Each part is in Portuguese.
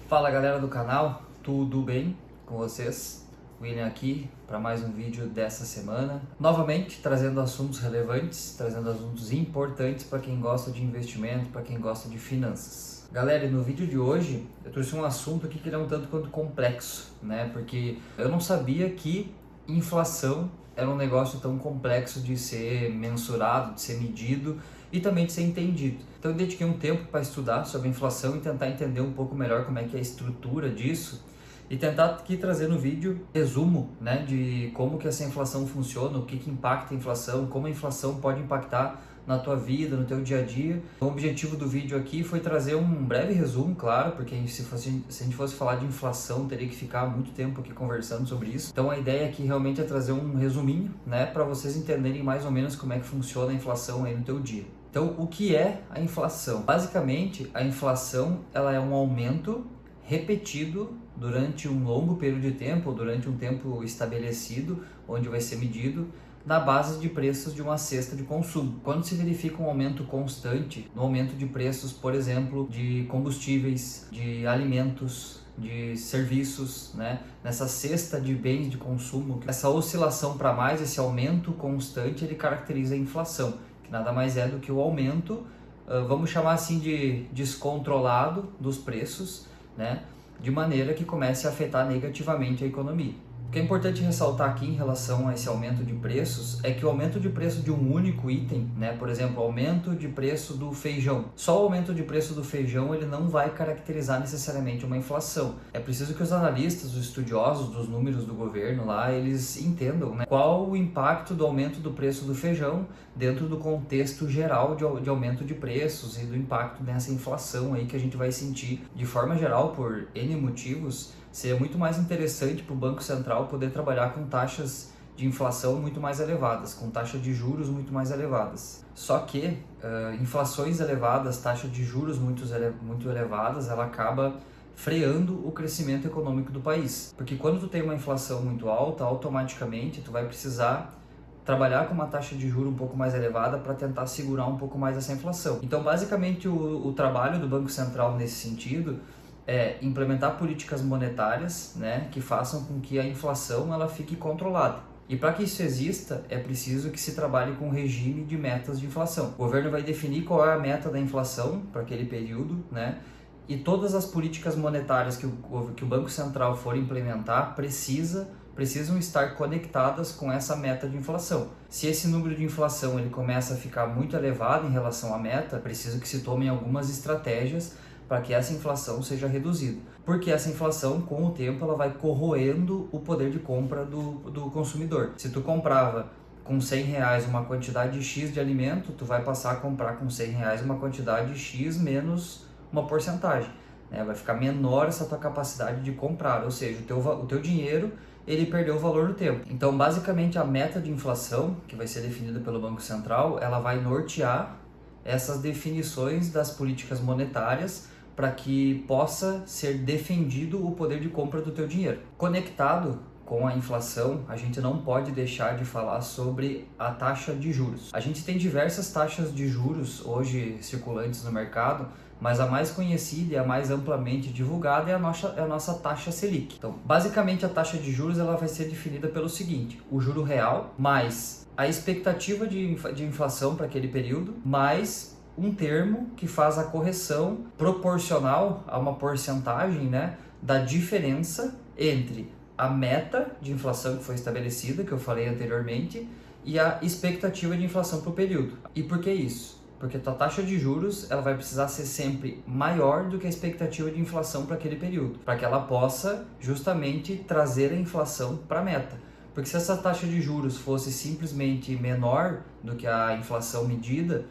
Fala galera do canal, tudo bem com vocês? William aqui para mais um vídeo dessa semana. Novamente trazendo assuntos relevantes, trazendo assuntos importantes para quem gosta de investimento, para quem gosta de finanças. Galera, e no vídeo de hoje eu trouxe um assunto aqui que ele é um tanto quanto complexo, né? Porque eu não sabia que inflação era um negócio tão complexo de ser mensurado, de ser medido e também de ser entendido. Então eu dediquei um tempo para estudar sobre a inflação e tentar entender um pouco melhor como é que é a estrutura disso e tentar aqui trazer no vídeo resumo, né, de como que essa inflação funciona, o que impacta a inflação, como a inflação pode impactar na tua vida, no teu dia a dia. O objetivo do vídeo aqui foi trazer um breve resumo, claro, porque se a gente fosse falar de inflação, teria que ficar muito tempo aqui conversando sobre isso. Então a ideia aqui realmente é trazer um resuminho, né, para vocês entenderem mais ou menos como é que funciona a inflação aí no teu dia. Então, o que é a inflação? Basicamente, a inflação ela é um aumento repetido durante um longo período de tempo, ou durante um tempo estabelecido, onde vai ser medido, na base de preços de uma cesta de consumo. Quando se verifica um aumento constante no aumento de preços, por exemplo, de combustíveis, de alimentos, de serviços, né? Nessa cesta de bens de consumo, essa oscilação para mais, esse aumento constante, ele caracteriza a inflação, que nada mais é do que o aumento, vamos chamar assim de descontrolado dos preços, né? De maneira que comece a afetar negativamente a economia. O que é importante ressaltar aqui em relação a esse aumento de preços é que o aumento de preço de um único item, né, por exemplo, o aumento de preço do feijão, só o aumento de preço do feijão ele não vai caracterizar necessariamente uma inflação. É preciso que os analistas, os estudiosos dos números do governo lá, eles entendam, né, qual o impacto do aumento do preço do feijão dentro do contexto geral de aumento de preços e do impacto dessa inflação aí que a gente vai sentir de forma geral por N motivos. Seria muito mais interessante para o Banco Central poder trabalhar com taxas de inflação muito mais elevadas, com taxas de juros muito mais elevadas. Só que inflações elevadas, taxas de juros muito elevadas, ela acaba freando o crescimento econômico do país. Porque quando tu tem uma inflação muito alta, automaticamente tu vai precisar trabalhar com uma taxa de juros um pouco mais elevada para tentar segurar um pouco mais essa inflação. Então, basicamente, o trabalho do Banco Central nesse sentido é implementar políticas monetárias, né, que façam com que a inflação ela fique controlada. E para que isso exista, é preciso que se trabalhe com um regime de metas de inflação. O governo vai definir qual é a meta da inflação para aquele período, né, e todas as políticas monetárias que o Banco Central for implementar precisam estar conectadas com essa meta de inflação. Se esse número de inflação ele começa a ficar muito elevado em relação à meta, é preciso que se tomem algumas estratégias para que essa inflação seja reduzida. Porque essa inflação, com o tempo, ela vai corroendo o poder de compra do consumidor. Se tu comprava com R$100 uma quantidade X de alimento, tu vai passar a comprar com R$100 uma quantidade X menos uma porcentagem, né? Vai ficar menor essa tua capacidade de comprar, ou seja, o teu dinheiro ele perdeu o valor no tempo. Então, basicamente, a meta de inflação, que vai ser definida pelo Banco Central, ela vai nortear essas definições das políticas monetárias para que possa ser defendido o poder de compra do teu dinheiro. Conectado com a inflação, a gente não pode deixar de falar sobre a taxa de juros. A gente tem diversas taxas de juros hoje circulantes no mercado, mas a mais conhecida e a mais amplamente divulgada é a nossa taxa Selic. Então, basicamente, a taxa de juros ela vai ser definida pelo seguinte: o juro real mais a expectativa de inflação para aquele período, mais um termo que faz a correção proporcional a uma porcentagem, né, da diferença entre a meta de inflação que foi estabelecida, que eu falei anteriormente, e a expectativa de inflação para o período. E por que isso? Porque a tua taxa de juros ela vai precisar ser sempre maior do que a expectativa de inflação para aquele período, para que ela possa justamente trazer a inflação para a meta. Porque se essa taxa de juros fosse simplesmente menor do que a inflação medida,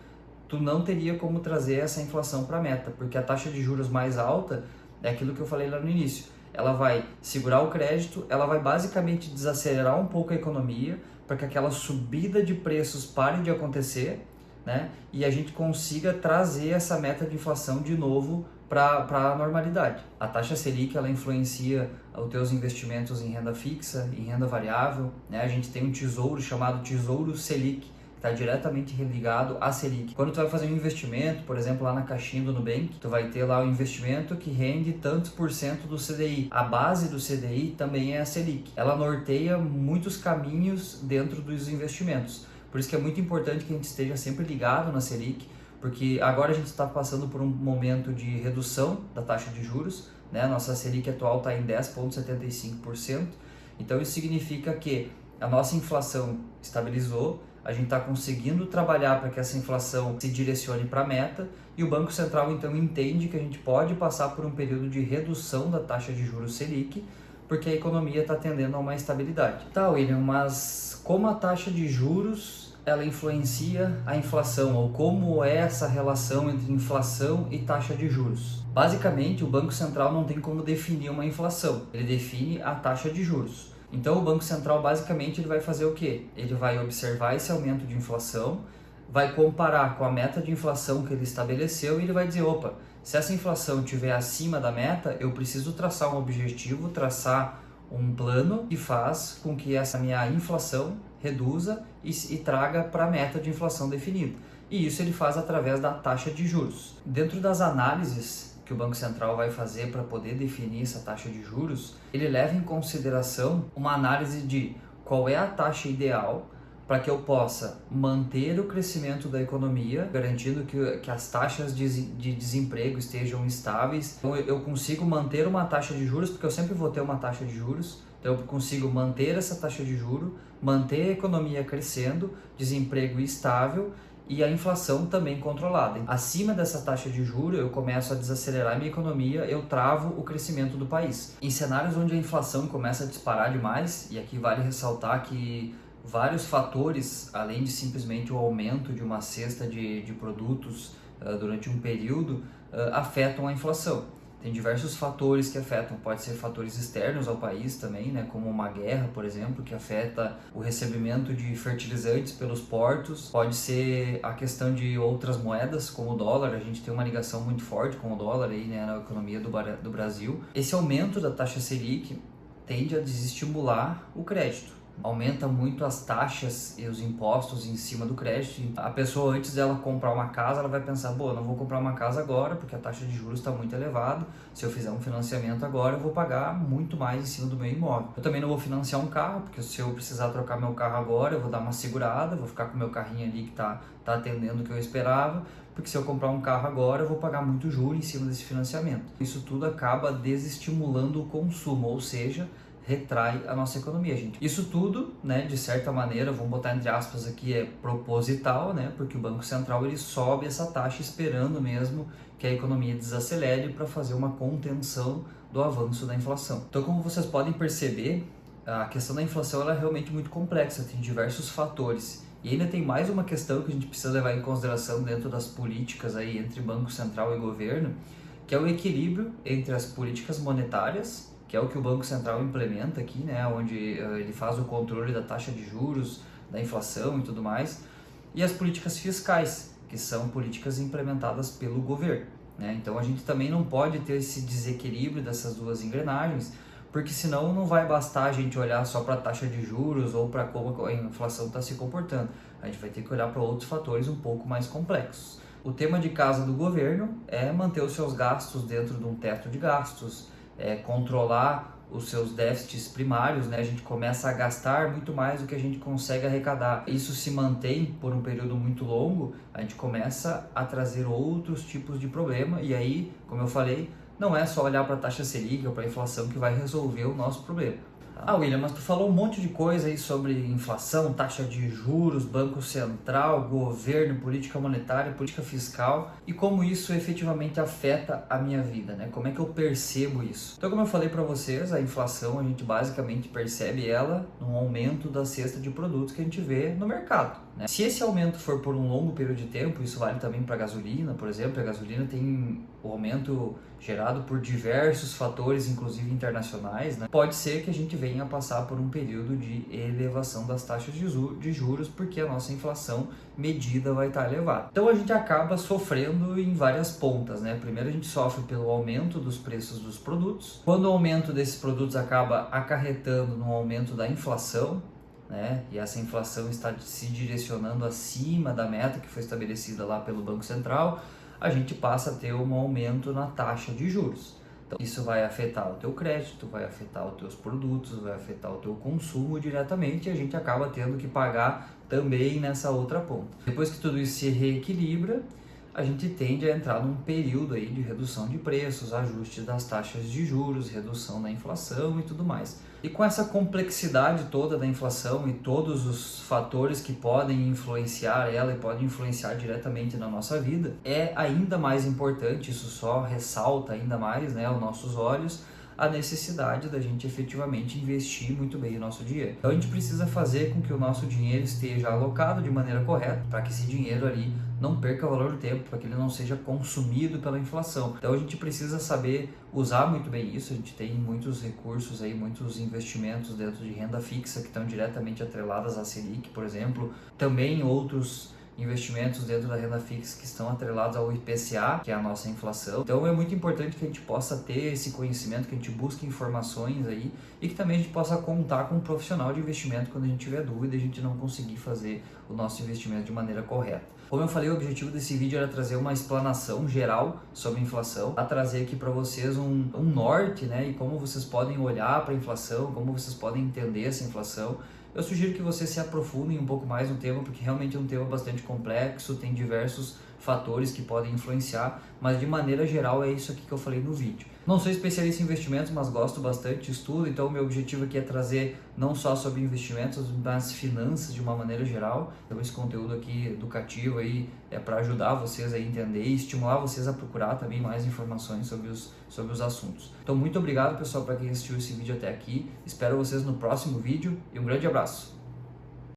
tu não teria como trazer essa inflação para a meta, porque a taxa de juros mais alta é aquilo que eu falei lá no início. Ela vai segurar o crédito, ela vai basicamente desacelerar um pouco a economia para que aquela subida de preços pare de acontecer, né? E a gente consiga trazer essa meta de inflação de novo para a normalidade. A taxa Selic ela influencia os teus investimentos em renda fixa, em renda variável, né? A gente tem um tesouro chamado Tesouro Selic, está diretamente ligado à Selic. Quando tu vai fazer um investimento, por exemplo, lá na caixinha do Nubank, tu vai ter lá o investimento que rende tantos por cento do CDI. A base do CDI também é a Selic. Ela norteia muitos caminhos dentro dos investimentos. Por isso que é muito importante que a gente esteja sempre ligado na Selic, porque agora a gente está passando por um momento de redução da taxa de juros, né? A nossa Selic atual está em 10,75%, então isso significa que a nossa inflação estabilizou, a gente está conseguindo trabalhar para que essa inflação se direcione para a meta, e o Banco Central então entende que a gente pode passar por um período de redução da taxa de juros Selic, porque a economia está tendendo a uma estabilidade. Tá, William, mas como a taxa de juros ela influencia a inflação, ou como é essa relação entre inflação e taxa de juros? Basicamente, o Banco Central não tem como definir uma inflação, ele define a taxa de juros. Então o Banco Central basicamente ele vai fazer o quê? Ele vai observar esse aumento de inflação, vai comparar com a meta de inflação que ele estabeleceu e ele vai dizer, opa, se essa inflação estiver acima da meta, eu preciso traçar um objetivo, traçar um plano que faz com que essa minha inflação reduza e traga para a meta de inflação definida. E isso ele faz através da taxa de juros. Dentro das análises que o Banco Central vai fazer para poder definir essa taxa de juros, ele leva em consideração uma análise de qual é a taxa ideal para que eu possa manter o crescimento da economia, garantindo que as taxas de desemprego estejam estáveis. Então eu consigo manter uma taxa de juros, porque eu sempre vou ter uma taxa de juros, então eu consigo manter essa taxa de juros, manter a economia crescendo, desemprego estável e a inflação também controlada. Acima dessa taxa de juros, eu começo a desacelerar a minha economia, eu travo o crescimento do país. Em cenários onde a inflação começa a disparar demais, e aqui vale ressaltar que vários fatores, além de simplesmente o aumento de uma cesta de produtos durante um período, afetam a inflação. Tem diversos fatores que afetam, pode ser fatores externos ao país também, né, como uma guerra, por exemplo, que afeta o recebimento de fertilizantes pelos portos, pode ser a questão de outras moedas, como o dólar, a gente tem uma ligação muito forte com o dólar aí, né, na economia do Brasil. Esse aumento da taxa Selic tende a desestimular o crédito. Aumenta muito as taxas e os impostos em cima do crédito. A pessoa, antes dela comprar uma casa, ela vai pensar, bom, não vou comprar uma casa agora porque a taxa de juros está muito elevada. Se eu fizer um financiamento agora, eu vou pagar muito mais em cima do meu imóvel. Eu também não vou financiar um carro, porque se eu precisar trocar meu carro agora, eu vou dar uma segurada, vou ficar com o meu carrinho ali que tá atendendo o que eu esperava, porque se eu comprar um carro agora, eu vou pagar muito juros em cima desse financiamento. Isso tudo acaba desestimulando o consumo, ou seja, retrai a nossa economia, gente. Isso tudo, né, de certa maneira, vamos botar entre aspas aqui, é proposital, né, porque o Banco Central ele sobe essa taxa esperando mesmo que a economia desacelere para fazer uma contenção do avanço da inflação. Então, como vocês podem perceber, a questão da inflação ela é realmente muito complexa, tem diversos fatores. E ainda tem mais uma questão que a gente precisa levar em consideração dentro das políticas aí entre Banco Central e governo, que é o equilíbrio entre as políticas monetárias, que é o que o Banco Central implementa aqui, né, onde ele faz o controle da taxa de juros, da inflação e tudo mais, e as políticas fiscais, que são políticas implementadas pelo governo, né? Então a gente também não pode ter esse desequilíbrio dessas duas engrenagens, porque senão não vai bastar a gente olhar só para a taxa de juros ou para como a inflação está se comportando. A gente vai ter que olhar para outros fatores um pouco mais complexos. O tema de casa do governo é manter os seus gastos dentro de um teto de gastos, controlar os seus déficits primários, né? A gente começa a gastar muito mais do que a gente consegue arrecadar. Isso se mantém por um período muito longo, a gente começa a trazer outros tipos de problema e aí, como eu falei, não é só olhar para a taxa Selic ou para a inflação que vai resolver o nosso problema. Ah, William, mas tu falou um monte de coisa aí sobre inflação, taxa de juros, Banco Central, governo, política monetária, política fiscal e como isso efetivamente afeta a minha vida, né? Como é que eu percebo isso? Então, como eu falei para vocês, a inflação a gente basicamente percebe ela no aumento da cesta de produtos que a gente vê no mercado, né? Se esse aumento for por um longo período de tempo, isso vale também para a gasolina, por exemplo, a gasolina tem o aumento gerado por diversos fatores, inclusive internacionais, né? Pode ser que a gente venha a passar por um período de elevação das taxas de juros, porque a nossa inflação medida vai estar elevada. Então a gente acaba sofrendo em várias pontas, né? Primeiro a gente sofre pelo aumento dos preços dos produtos. Quando o aumento desses produtos acaba acarretando no aumento da inflação, né, e essa inflação está se direcionando acima da meta que foi estabelecida lá pelo Banco Central, a gente passa a ter um aumento na taxa de juros. Então, isso vai afetar o teu crédito, vai afetar os teus produtos, vai afetar o teu consumo diretamente e a gente acaba tendo que pagar também nessa outra ponta. Depois que tudo isso se reequilibra, a gente tende a entrar num período aí de redução de preços, ajuste das taxas de juros, redução da inflação e tudo mais. E com essa complexidade toda da inflação e todos os fatores que podem influenciar ela e podem influenciar diretamente na nossa vida, é ainda mais importante, isso só ressalta ainda mais, né, aos nossos olhos, a necessidade da gente efetivamente investir muito bem o nosso dinheiro. Então a gente precisa fazer com que o nosso dinheiro esteja alocado de maneira correta, para que esse dinheiro ali não perca o valor do tempo, para que ele não seja consumido pela inflação. Então a gente precisa saber usar muito bem isso. A gente tem muitos recursos aí, muitos investimentos dentro de renda fixa que estão diretamente atreladas à Selic, por exemplo. Também outros investimentos dentro da renda fixa que estão atrelados ao IPCA, que é a nossa inflação. Então é muito importante que a gente possa ter esse conhecimento, que a gente busque informações aí e que também a gente possa contar com um profissional de investimento quando a gente tiver dúvida e a gente não conseguir fazer o nosso investimento de maneira correta. Como eu falei, o objetivo desse vídeo era trazer uma explanação geral sobre a inflação, a trazer aqui para vocês um norte, né, e como vocês podem olhar para a inflação, como vocês podem entender essa inflação. Eu sugiro que vocês se aprofundem um pouco mais no tema, porque realmente é um tema bastante complexo, tem diversos fatores que podem influenciar, mas de maneira geral é isso aqui que eu falei no vídeo. Não sou especialista em investimentos, mas gosto bastante de estudo, então o meu objetivo aqui é trazer não só sobre investimentos, mas finanças de uma maneira geral. Então esse conteúdo aqui educativo aí é para ajudar vocês a entender e estimular vocês a procurar também mais informações sobre os assuntos. Então muito obrigado, pessoal, para quem assistiu esse vídeo até aqui. Espero vocês no próximo vídeo e um grande abraço.